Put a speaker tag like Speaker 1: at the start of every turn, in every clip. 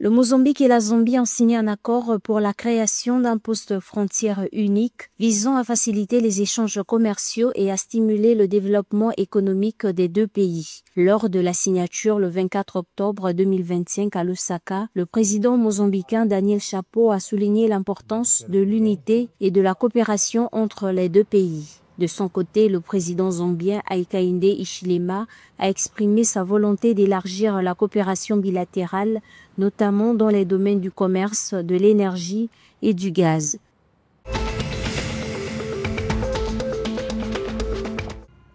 Speaker 1: Le Mozambique et la Zambie ont signé un accord pour la création d'un poste frontière unique visant à faciliter les échanges commerciaux et à stimuler le développement économique des deux pays. Lors de la signature le 24 octobre 2025 à Lusaka, le président mozambicain Daniel Chapo a souligné l'importance de l'unité et de la coopération entre les deux pays. De son côté, le président zambien Hakainde Hichilema a exprimé sa volonté d'élargir la coopération bilatérale, notamment dans les domaines du commerce, de l'énergie et du gaz.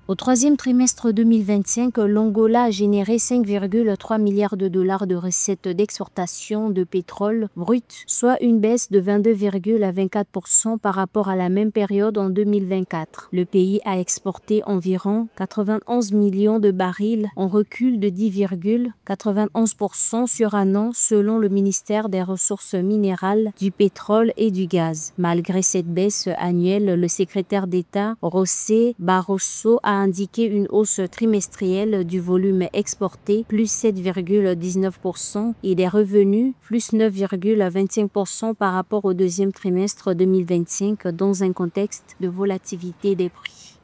Speaker 1: Au troisième trimestre 2025, l'Angola a généré 5,3 milliards de dollars de recettes d'exportation de pétrole brut, soit une baisse de 22,24% par rapport à la même période en 2024. Le pays a exporté environ 91 millions de barils, en recul de 10,91% sur un an selon le ministère des Ressources minérales, du pétrole et du gaz. Malgré cette baisse annuelle, le secrétaire d'État José Barroso a indiqué une hausse trimestrielle du volume exporté, plus 7,19%, et des revenus, plus 9,25% par rapport au deuxième trimestre 2025, dans un contexte de volatilité des prix.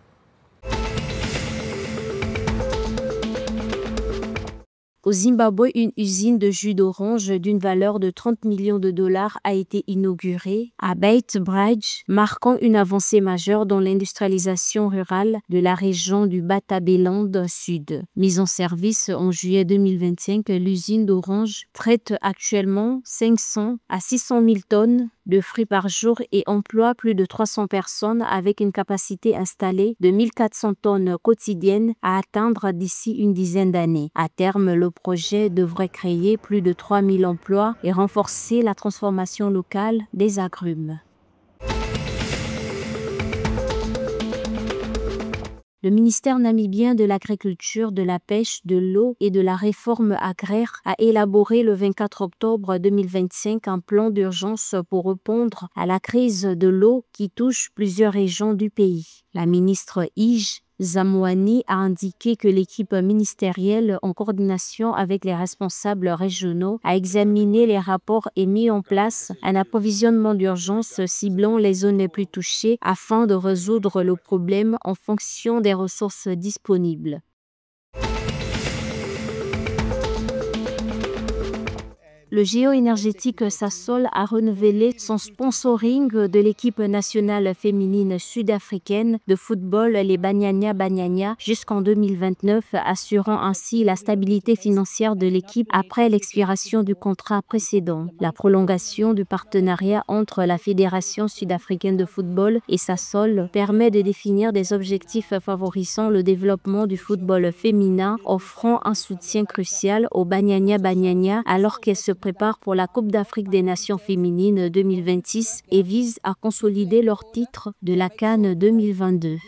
Speaker 1: Au Zimbabwe, une usine de jus d'orange d'une valeur de 30 millions de dollars a été inaugurée à Beitbridge, marquant une avancée majeure dans l'industrialisation rurale de la région du Batabeland Sud. Mise en service en juillet 2025, l'usine d'orange traite actuellement 500 à 600 000 tonnes de fruits par jour et emploie plus de 300 personnes avec une capacité installée de 1400 tonnes quotidiennes à atteindre d'ici une dizaine d'années. À terme, le projet devrait créer plus de 3000 emplois et renforcer la transformation locale des agrumes. Le ministère namibien de l'Agriculture, de la Pêche, de l'Eau et de la Réforme agraire a élaboré le 24 octobre 2025 un plan d'urgence pour répondre à la crise de l'eau qui touche plusieurs régions du pays. La ministre Ige Zamouani a indiqué que l'équipe ministérielle, en coordination avec les responsables régionaux, a examiné les rapports et mis en place un approvisionnement d'urgence ciblant les zones les plus touchées afin de résoudre le problème en fonction des ressources disponibles. Le géo-énergétique Sasol a renouvelé son sponsoring de l'équipe nationale féminine sud-africaine de football, les Banyana Banyana, jusqu'en 2029, assurant ainsi la stabilité financière de l'équipe après l'expiration du contrat précédent. La prolongation du partenariat entre la Fédération sud-africaine de football et Sasol permet de définir des objectifs favorisant le développement du football féminin, offrant un soutien crucial aux Banyana Banyana alors qu'elles se prépare pour la Coupe d'Afrique des Nations féminines 2026 et vise à consolider leur titre de la CAN 2022.